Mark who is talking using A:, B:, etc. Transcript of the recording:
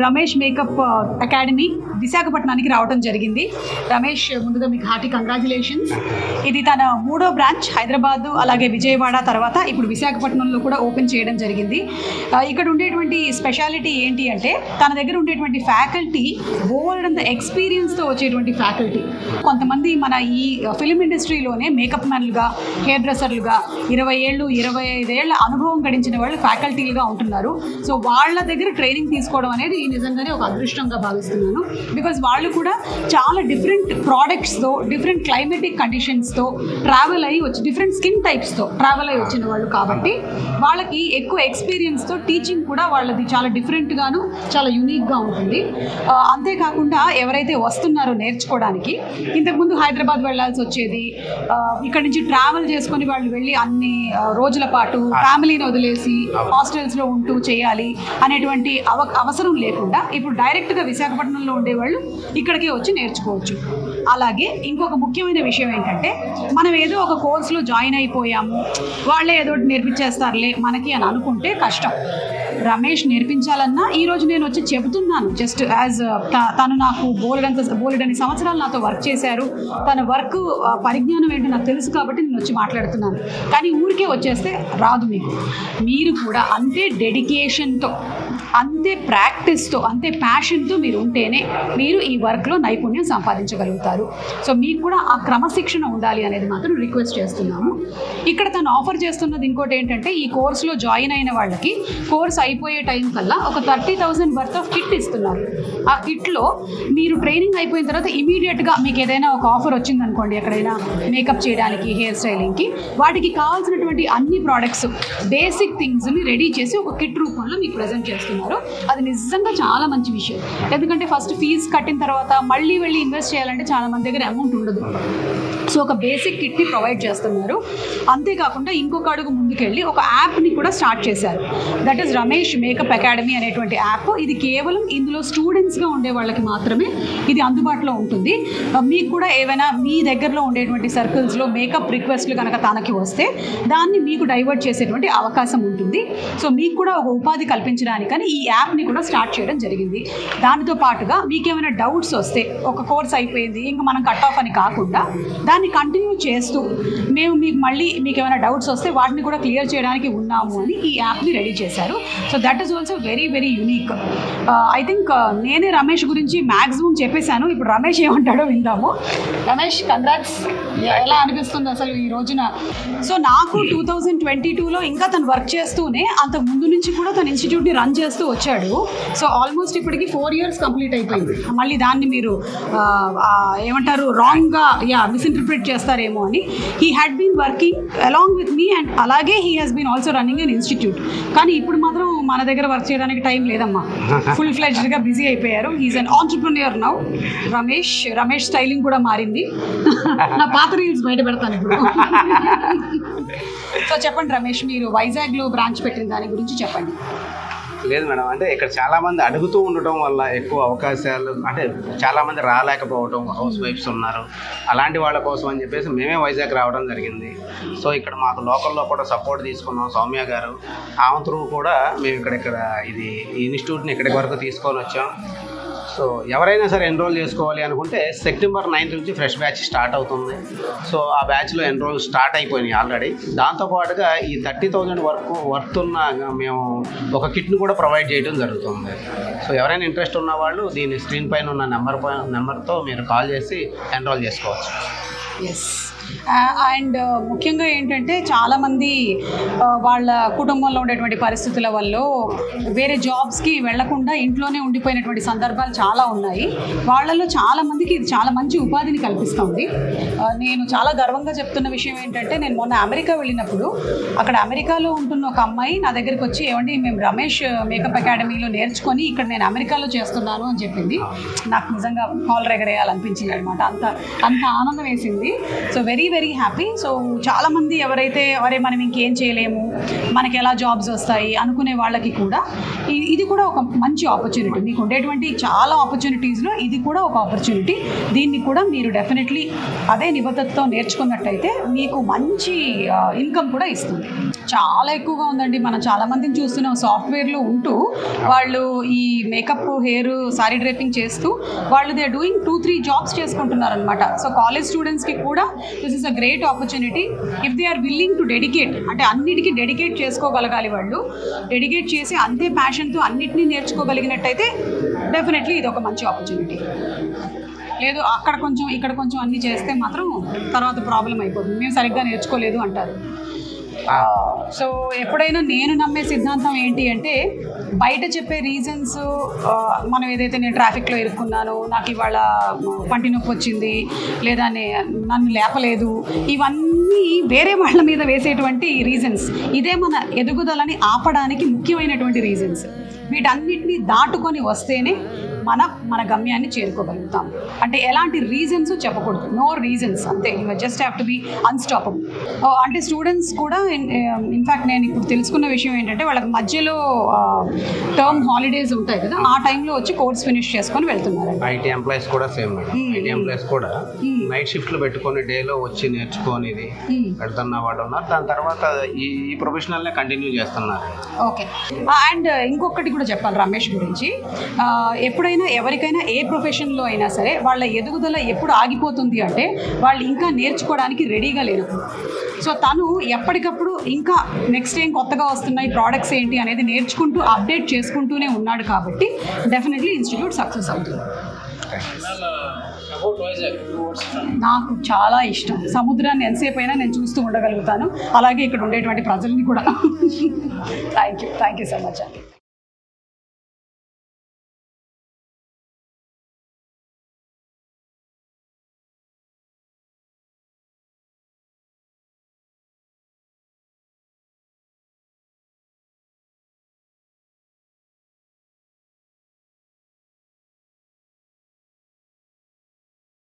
A: Ramesh makeup academy విశాఖపట్నానికి రావడం జరిగింది. రమేష్, ముందుగా మీకు హార్టీ కంగ్రాచులేషన్స్. ఇది తన 3వ బ్రాంచ్ హైదరాబాద్, అలాగే విజయవాడ, తర్వాత ఇప్పుడు విశాఖపట్నంలో కూడా ఓపెన్ చేయడం జరిగింది. ఇక్కడ ఉండేటువంటి స్పెషాలిటీ ఏంటి అంటే తన దగ్గర ఉండేటువంటి ఫ్యాకల్టీ బోల్డ్ అంత ఎక్స్పీరియన్స్తో వచ్చేటువంటి ఫ్యాకల్టీ. కొంతమంది మన ఈ ఫిల్మ్ ఇండస్ట్రీలోనే మేకప్ మ్యాన్లుగా, హెయిర్ డ్రెస్సర్లుగా 20 ఏళ్ళు 25 ఏళ్ళ అనుభవం గడించిన వాళ్ళు ఫ్యాకల్టీలుగా ఉంటున్నారు. సో వాళ్ళ దగ్గర ట్రైనింగ్ తీసుకోవడం అనేది నిజంగానే ఒక అదృష్టంగా భావిస్తున్నాను. బికాజ్ వాళ్ళు కూడా చాలా డిఫరెంట్ ప్రోడక్ట్స్తో, డిఫరెంట్ క్లైమేటిక్ కండిషన్స్తో ట్రావెల్ అయ్యి వచ్చి, డిఫరెంట్ స్కిన్ టైప్స్తో ట్రావెల్ అయ్యి వచ్చిన వాళ్ళు కాబట్టి వాళ్ళకి ఎక్కువ ఎక్స్పీరియన్స్తో టీచింగ్ కూడా వాళ్ళది చాలా డిఫరెంట్గాను, చాలా యూనిక్గా ఉంటుంది. అంతేకాకుండా ఎవరైతే వస్తున్నారో నేర్చుకోవడానికి, ఇంతకుముందు హైదరాబాద్ వెళ్ళాల్సి వచ్చేది, ఇక్కడ నుంచి ట్రావెల్ చేసుకొని వాళ్ళు వెళ్ళి అన్ని రోజుల పాటు ఫ్యామిలీని వదిలేసి హాస్టల్స్లో ఉంటూ చేయాలి అనేటువంటి అవసరం లేకుండా ఇప్పుడు డైరెక్ట్గా విశాఖపట్నంలో ఉండేవాళ్ళు ఇక్కడికే వచ్చి నేర్చుకోవచ్చు. అలాగే ఇంకొక ముఖ్యమైన విషయం ఏంటంటే, మనం ఏదో ఒక కోర్సులో జాయిన్ అయిపోయాము, వాళ్ళే ఏదో నేర్పించేస్తారులే మనకి అని అనుకుంటే కష్టం. రమేష్ నేర్పించాలన్నా ఈరోజు నేను వచ్చి చెబుతున్నాను, జస్ట్ యాజ్ తను నాకు బోలెడని సంవత్సరాలు నాతో వర్క్ చేశారు, తన వర్క్ పరిజ్ఞానం ఏంటో నాకు తెలుసు కాబట్టి నేను వచ్చి మాట్లాడుతున్నాను. కానీ ఊరికే వచ్చేస్తే రాదు. మీరు కూడా అంతే డెడికేషన్తో, అంతే ప్రాక్టీస్తో, అంతే ప్యాషన్తో మీరు ఉంటేనే మీరు ఈ వర్క్లో నైపుణ్యం సంపాదించగలుగుతారు. సో మీకు కూడా ఆ క్రమశిక్షణ ఉండాలి అనేది మాత్రం రిక్వెస్ట్ చేస్తున్నాము. ఇక్కడ తను ఆఫర్ చేస్తున్నది ఇంకోటి ఏంటంటే, ఈ కోర్సులో జాయిన్ అయిన వాళ్ళకి కోర్స్ అయిపోయే టైం కల్లా ఒక 30,000 వర్త్ ఆఫ్ కిట్ ఇస్తున్నారు. ఆ కిట్లో మీరు ట్రైనింగ్ అయిపోయిన తర్వాత ఇమీడియట్గా మీకు ఏదైనా ఒక ఆఫర్ వచ్చిందనుకోండి, ఎక్కడైనా మేకప్ చేయడానికి, హెయిర్ స్టైలింగ్కి, వాటికి కావాల్సినటువంటి అన్ని ప్రోడక్ట్స్, బేసిక్ థింగ్స్ని రెడీ చేసి ఒక కిట్ రూపంలో మీకు ప్రజెంట్ చేస్తున్నారు. అది నిజంగా చాలా మంచి విషయం. ఎందుకంటే ఫస్ట్ ఫీజు కట్టిన తర్వాత మళ్ళీ వెళ్ళి ఇన్వెస్ట్ చేయాలంటే చాలా మంది దగ్గర అమౌంట్ ఉండదు. సో ఒక బేసిక్ కిట్ని ప్రొవైడ్ చేస్తున్నారు. అంతేకాకుండా ఇంకొక అడుగు ముందుకెళ్ళి ఒక యాప్ని కూడా స్టార్ట్ చేశారు. That is Ramesh makeup academy అనేటువంటి యాప్. ఇది కేవలం ఇందులో స్టూడెంట్స్గా ఉండే వాళ్ళకి మాత్రమే ఇది అందుబాటులో ఉంటుంది. మీకు కూడా ఏవైనా మీ దగ్గరలో ఉండేటువంటి సర్కిల్స్లో మేకప్ రిక్వెస్ట్లు కనుక తనకి వస్తే దాన్ని మీకు డైవర్ట్ చేసేటువంటి అవకాశం ఉంటుంది. సో మీకు కూడా ఒక ఉపాధి కల్పించడానికని ఈ యాప్ని కూడా స్టార్ట్ చేయడం జరిగింది. దానితో పాటుగా మీకేమైనా డౌట్స్ వస్తే, ఒక కోర్స్ అయిపోయింది ఇంకా మనం కట్ ఆఫ్ అని కాకుండా దాన్ని కంటిన్యూ చేస్తూ మేము మీకు ఏమైనా డౌట్స్ వస్తే వాటిని కూడా క్లియర్ చేయడానికి ఉన్నాము అని ఈ యాప్ని రెడీ చేశారు. So that is also very very unique. I think నేనే రమేష్ గురించి మ్యాక్సిమం చెప్పేశాను. ఇప్పుడు రమేష్ ఏమంటాడో విందాము. రమేష్, కంగ్రాట్స్. ఎలా అనిపిస్తుంది అసలు ఈ రోజున? సో నాకు 2022లో ఇంకా తను వర్క్ చేస్తూనే, అంతకు ముందు నుంచి కూడా తన ఇన్స్టిట్యూట్ని రన్ చేస్తూ వచ్చాడు. సో ఆల్మోస్ట్ ఇప్పటికి 4 years కంప్లీట్ అయిపోయింది. మళ్ళీ దాన్ని మీరు ఏమంటారు, రాంగ్గా మిస్ఇంటర్ప్రిట్ చేస్తారేమో అని. He had been working along with me and అలాగే he has been also running an institute. కానీ ఇప్పుడు మాత్రం మన దగ్గర వర్క్ చేయడానికి టైం లేదమ్మా, ఫుల్ ఫ్లెడ్జ్డ్గా బిజీ అయిపోయారు. He is an entrepreneur now. Ramesh styling కూడా మారింది. నా పాత రీల్స్ బయట పెడతాను ఇప్పుడు. సో చెప్పండి రమేష్, మీరు వైజాగ్లో బ్రాంచ్ పెట్టిన దాని గురించి చెప్పండి.
B: లేదు మేడం, అంటే ఇక్కడ చాలామంది అడుగుతూ ఉండటం వల్ల ఎక్కువ అవకాశాలు, అంటే చాలామంది రాలేకపోవడం, హౌస్ వైఫ్స్ ఉన్నారు, అలాంటి వాళ్ళ కోసం అని చెప్పేసి మేమే వైజాగ్ రావడం జరిగింది. సో ఇక్కడ మాకు లోకల్లో కూడా సపోర్ట్ తీసుకున్నాం. సౌమ్య గారు, ఆమె త్రూ కూడా మేము ఇక్కడ ఇది ఇన్స్టిట్యూట్ని ఇక్కడికి వరకు తీసుకొని వచ్చాం. సో ఎవరైనా సరే ఎన్రోల్ చేసుకోవాలి అనుకుంటే September 9th నుంచి ఫ్రెష్ బ్యాచ్ స్టార్ట్ అవుతుంది. సో ఆ బ్యాచ్లో ఎన్రోల్ స్టార్ట్ అయిపోయినాయి ఆల్రెడీ. దాంతోపాటుగా ఈ 30,000 వర్త్ ఉన్న మేము ఒక కిట్ను కూడా ప్రొవైడ్ చేయడం జరుగుతుంది. సో ఎవరైనా ఇంట్రెస్ట్ ఉన్న వాళ్ళు దీని స్క్రీన్ పైన ఉన్న నెంబర్తో మీరు కాల్ చేసి ఎన్రోల్ చేసుకోవచ్చు.
A: ఎస్. అండ్ ముఖ్యంగా ఏంటంటే చాలామంది వాళ్ళ కుటుంబంలో ఉండేటువంటి పరిస్థితుల వల్ల వేరే జాబ్స్కి వెళ్లకుండా ఇంట్లోనే ఉండిపోయినటువంటి సందర్భాలు చాలా ఉన్నాయి. వాళ్ళలో చాలామందికి ఇది చాలా మంచి ఉపాధిని కల్పిస్తుంది. నేను చాలా గర్వంగా చెప్తున్న విషయం ఏంటంటే, నేను మొన్న అమెరికా వెళ్ళినప్పుడు అక్కడ అమెరికాలో ఉంటున్న ఒక అమ్మాయి నా దగ్గరికి వచ్చి, ఏమండి మేము రమేష్ మేకప్ అకాడమీలో నేర్చుకొని ఇక్కడ నేను అమెరికాలో చేస్తున్నాను అని చెప్పింది. నాకు నిజంగా కాల్ ఎగరేయాలనిపించింది అనమాట. అంత ఆనందం వేసింది. So very very happy. So చాలామంది ఎవరైతే మనం ఇంకేం చేయలేము, మనకి ఎలా జాబ్స్ వస్తాయి అనుకునే వాళ్ళకి కూడా ఇది కూడా ఒక మంచి ఆపర్చునిటీ. మీకు ఉండేటువంటి చాలా ఆపర్చునిటీస్లో ఇది కూడా ఒక ఆపర్చునిటీ. దీన్ని కూడా మీరు డెఫినెట్లీ అదే నిబద్ధతతో నేర్చుకున్నట్టయితే మీకు మంచి ఇన్కమ్ కూడా ఇస్తుంది. చాలా ఎక్కువగా ఉందండి. మనం చాలా మందిని చూస్తున్నాం సాఫ్ట్వేర్లో ఉంటూ వాళ్ళు ఈ మేకప్, హెయిర్, సారీ డ్రేపింగ్ చేస్తూ వాళ్ళు దే ఆర్ డూయింగ్ 2-3 జాబ్స్ చేసుకుంటున్నారు అనమాట. సో కాలేజ్ స్టూడెంట్స్కి కూడా this is a great opportunity if they are willing to dedicate. అంటే అన్నిటికీ డెడికేట్ చేసుకోగలగాలి వాళ్ళు. డెడికేట్ చేసి అంతే ప్యాషన్తో అన్నిటినీ నేర్చుకోగలిగినట్టయితే డెఫినెట్లీ ఇది ఒక మంచి ఆపర్చునిటీ. లేదు అక్కడ కొంచెం ఇక్కడ కొంచెం అన్నీ చేస్తే మాత్రం తర్వాత ప్రాబ్లం అయిపోతుంది, మేము సరిగ్గా నేర్చుకోలేదు అంటారు. సో ఎప్పుడైనా నేను నమ్మే సిద్ధాంతం ఏంటి అంటే బయట చెప్పే రీజన్స్, మనం ఏదైతే నేను ట్రాఫిక్లో ఇరుక్కున్నాను, నాకు ఇవాళ పంటి నొప్పి వచ్చింది, లేదా నన్ను లేపలేదు, ఇవన్నీ వేరే వాళ్ళ మీద వేసేటువంటి రీజన్స్. ఇదే మన ఎదుగుదలని ఆపడానికి ముఖ్యమైనటువంటి రీజన్స్. వీటన్నిటిని దాటుకొని వస్తేనే మన గమ్యాన్ని చేరుకోగలుగుతాం. అంటే ఎలాంటి రీజన్స్ చెప్పకూడదు, నో రీజన్స్, అంతే. You just have to be unstoppable. అంటే స్టూడెంట్స్ కూడా ఇన్ఫ్యాక్ట్ నేను ఇప్పుడు తెలుసుకున్న విషయం ఏంటంటే వాళ్ళకి మధ్యలో టర్మ్ హాలిడేస్ ఉంటాయి కదా, ఆ టైంలో వచ్చి కోర్స్ ఫినిష్ చేసుకొని వెళ్తున్నారు.
B: ఐటీ ఎంప్లాయీస్ కూడా సేమ్. ఐటీ ఎంప్లాయీస్ కూడా నైట్ షిఫ్ట్లు పెట్టుకొని డేలో వచ్చి నేర్చుకొని పెడుతున్న వాళ్ళు ఉన్నారు. దాని తర్వాత ఈ ప్రొఫెషనల్నే కంటిన్యూ చేస్తున్నారు.
A: ఓకే. అండ్ ఇంకొకటి కూడా చెప్పాలి రమేష్ గురించి. ఎప్పుడైనా ఎవరికైనా ఏ ప్రొఫెషన్లో అయినా సరే వాళ్ళ ఎదుగుదల ఎప్పుడు ఆగిపోతుంది అంటే వాళ్ళు ఇంకా నేర్చుకోవడానికి రెడీగా లేరు. సో తను ఎప్పటికప్పుడు ఇంకా నెక్స్ట్ ఏం కొత్తగా వస్తున్నాయి, ప్రోడక్ట్స్ ఏంటి అనేది నేర్చుకుంటూ అప్డేట్ చేసుకుంటూనే ఉన్నాడు. కాబట్టి డెఫినెట్లీ ఇన్స్టిట్యూట్ సక్సెస్ అవుతుంది. నాకు చాలా ఇష్టం. సముద్రాన్ని ఎంతసేపు అయినా నేను చూస్తూ ఉండగలుగుతాను, అలాగే ఇక్కడ ఉండేటువంటి ప్రజల్ని కూడా. థ్యాంక్ యూ సో మచ్ అండి.